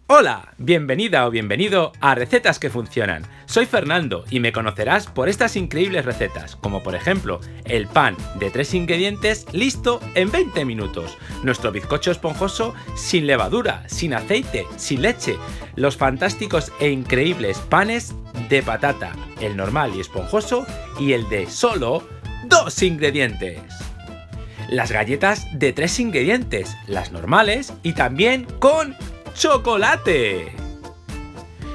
Hola, bienvenida o bienvenido a Recetas que Funcionan. Soy Fernando y me conocerás por estas increíbles recetas, como por ejemplo el pan de 3 ingredientes listo en 20 minutos, nuestro bizcocho esponjoso sin levadura, sin aceite, sin leche, los fantásticos e increíbles panes de patata, el normal y esponjoso y el de solo 2 ingredientes. Las galletas de 3 ingredientes, las normales y también con ¡chocolate!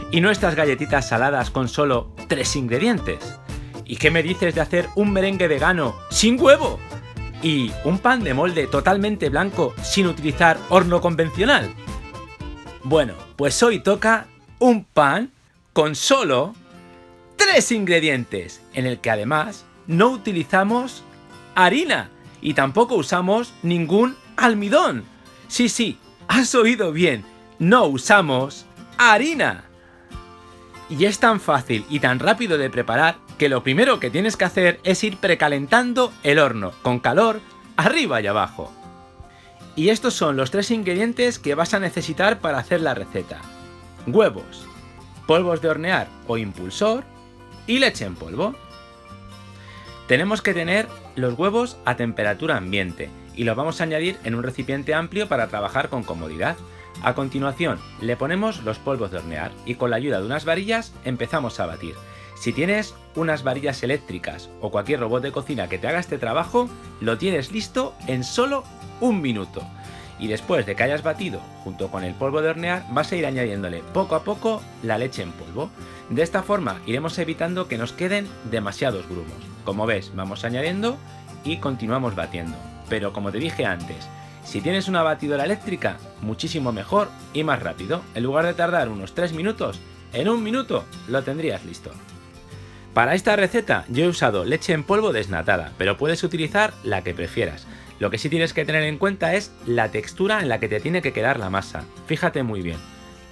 Y nuestras galletitas saladas con solo 3 ingredientes. ¿Y qué me dices de hacer un merengue vegano sin huevo? ¿Y un pan de molde totalmente blanco sin utilizar horno convencional? Bueno, pues hoy toca un pan con solo 3 ingredientes, en el que además no utilizamos harina y tampoco usamos ningún almidón. Sí, has oído bien. No usamos harina. Y es tan fácil y tan rápido de preparar que lo primero que tienes que hacer es ir precalentando el horno con calor arriba y abajo. Y estos son los 3 ingredientes que vas a necesitar para hacer la receta: huevos, polvos de hornear o impulsor y leche en polvo. Tenemos que tener los huevos a temperatura ambiente y los vamos a añadir en un recipiente amplio para trabajar con comodidad. A continuación, le ponemos los polvos de hornear y con la ayuda de unas varillas empezamos a batir. Si tienes unas varillas eléctricas o cualquier robot de cocina que te haga este trabajo, lo tienes listo en solo 1 minuto. Y después de que hayas batido junto con el polvo de hornear, vas a ir añadiéndole poco a poco la leche en polvo. De esta forma iremos evitando que nos queden demasiados grumos. Como ves, vamos añadiendo y continuamos batiendo. Pero como te dije antes, si tienes una batidora eléctrica, muchísimo mejor y más rápido. En lugar de tardar unos 3 minutos, en 1 minuto lo tendrías listo. Para esta receta yo he usado leche en polvo desnatada, pero puedes utilizar la que prefieras. Lo que sí tienes que tener en cuenta es la textura en la que te tiene que quedar la masa. Fíjate muy bien.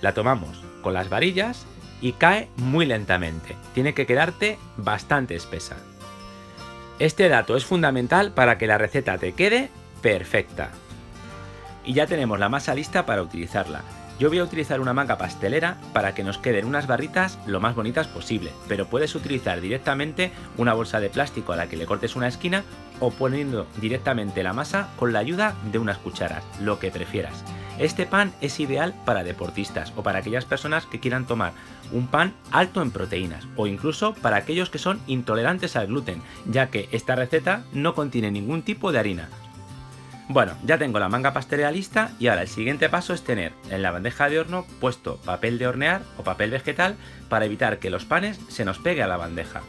La tomamos con las varillas y cae muy lentamente. Tiene que quedarte bastante espesa. Este dato es fundamental para que la receta te quede perfecta. Y ya tenemos la masa lista para utilizarla. Yo voy a utilizar una manga pastelera para que nos queden unas barritas lo más bonitas posible, pero puedes utilizar directamente una bolsa de plástico a la que le cortes una esquina o poniendo directamente la masa con la ayuda de unas cucharas, lo que prefieras. Este pan es ideal para deportistas o para aquellas personas que quieran tomar un pan alto en proteínas o incluso para aquellos que son intolerantes al gluten, ya que esta receta no contiene ningún tipo de harina. Bueno, ya tengo la manga pastelera lista y ahora el siguiente paso es tener en la bandeja de horno puesto papel de hornear o papel vegetal para evitar que los panes se nos pegue a la bandeja.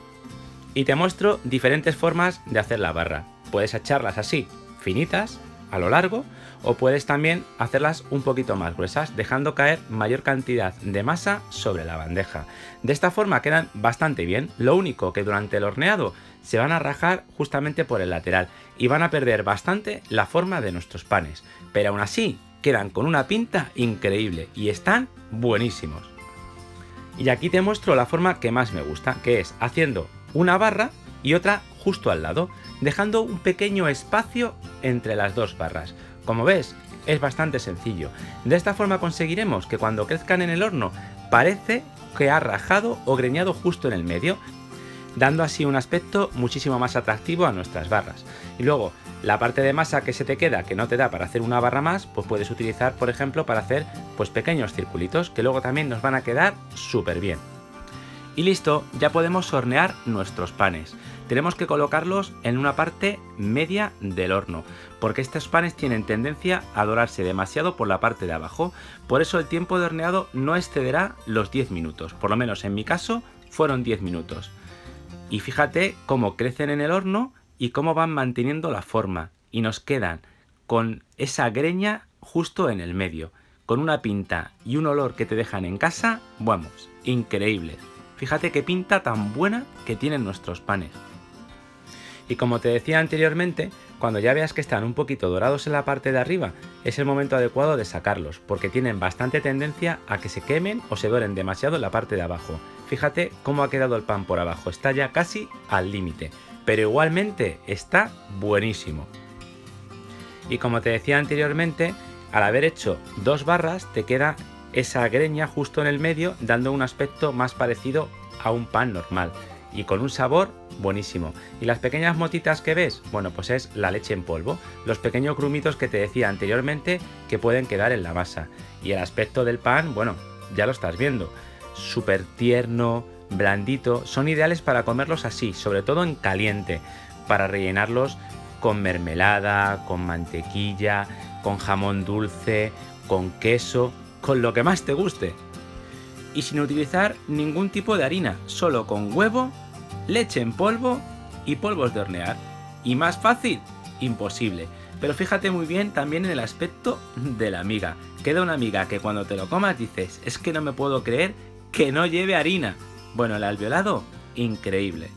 Y te muestro diferentes formas de hacer la barra. Puedes echarlas así, finitas, a lo largo, o puedes también hacerlas un poquito más gruesas, dejando caer mayor cantidad de masa sobre la bandeja. De esta forma quedan bastante bien, lo único que durante el horneado se van a rajar justamente por el lateral y van a perder bastante la forma de nuestros panes, pero aún así quedan con una pinta increíble y están buenísimos. Y aquí te muestro la forma que más me gusta, que es haciendo una barra y otra justo al lado, dejando un pequeño espacio entre las dos barras. Como ves, es bastante sencillo. De esta forma conseguiremos que cuando crezcan en el horno parece que ha rajado o greñado justo en el medio, dando así un aspecto muchísimo más atractivo a nuestras barras. Y luego, la parte de masa que se te queda, que no te da para hacer una barra más, pues puedes utilizar, por ejemplo, para hacer pues pequeños circulitos, que luego también nos van a quedar súper bien. Y listo, ya podemos hornear nuestros panes. Tenemos que colocarlos en una parte media del horno, porque estos panes tienen tendencia a dorarse demasiado por la parte de abajo. Por eso el tiempo de horneado no excederá los 10 minutos, por lo menos en mi caso fueron 10 minutos. Y fíjate cómo crecen en el horno y cómo van manteniendo la forma. Y nos quedan con esa greña justo en el medio, con una pinta y un olor que te dejan en casa, vamos, increíbles. Fíjate qué pinta tan buena que tienen nuestros panes. Y como te decía anteriormente, cuando ya veas que están un poquito dorados en la parte de arriba, es el momento adecuado de sacarlos, porque tienen bastante tendencia a que se quemen o se doren demasiado en la parte de abajo. Fíjate cómo ha quedado el pan por abajo, está ya casi al límite, pero igualmente está buenísimo. Y como te decía anteriormente, al haber hecho 2 barras te queda esa greña justo en el medio, dando un aspecto más parecido a un pan normal y con un sabor buenísimo. Y las pequeñas motitas que ves, bueno, pues es la leche en polvo, los pequeños grumitos que te decía anteriormente que pueden quedar en la masa. Y el aspecto del pan, bueno, ya lo estás viendo, súper tierno, blandito, son ideales para comerlos así, sobre todo en caliente, para rellenarlos con mermelada, con mantequilla, con jamón dulce, con queso, con lo que más te guste. Y sin utilizar ningún tipo de harina, solo con huevo, leche en polvo y polvos de hornear. Y más fácil, imposible. Pero fíjate muy bien también en el aspecto de la miga. Queda una miga que cuando te lo comas dices, es que no me puedo creer que no lleve harina. Bueno, el alveolado, increíble.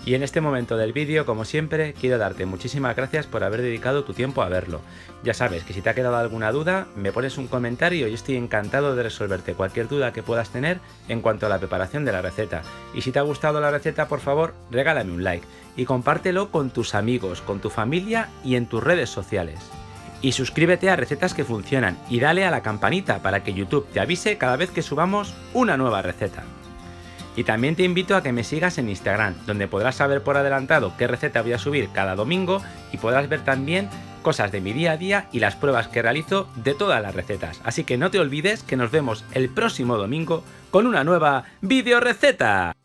Y en este momento del vídeo, como siempre, quiero darte muchísimas gracias por haber dedicado tu tiempo a verlo. Ya sabes que si te ha quedado alguna duda, me pones un comentario y estoy encantado de resolverte cualquier duda que puedas tener en cuanto a la preparación de la receta. Y si te ha gustado la receta, por favor, regálame un like y compártelo con tus amigos, con tu familia y en tus redes sociales. Y suscríbete a Recetas que Funcionan y dale a la campanita para que YouTube te avise cada vez que subamos una nueva receta. Y también te invito a que me sigas en Instagram, donde podrás saber por adelantado qué receta voy a subir cada domingo y podrás ver también cosas de mi día a día y las pruebas que realizo de todas las recetas. Así que no te olvides que nos vemos el próximo domingo con una nueva videoreceta.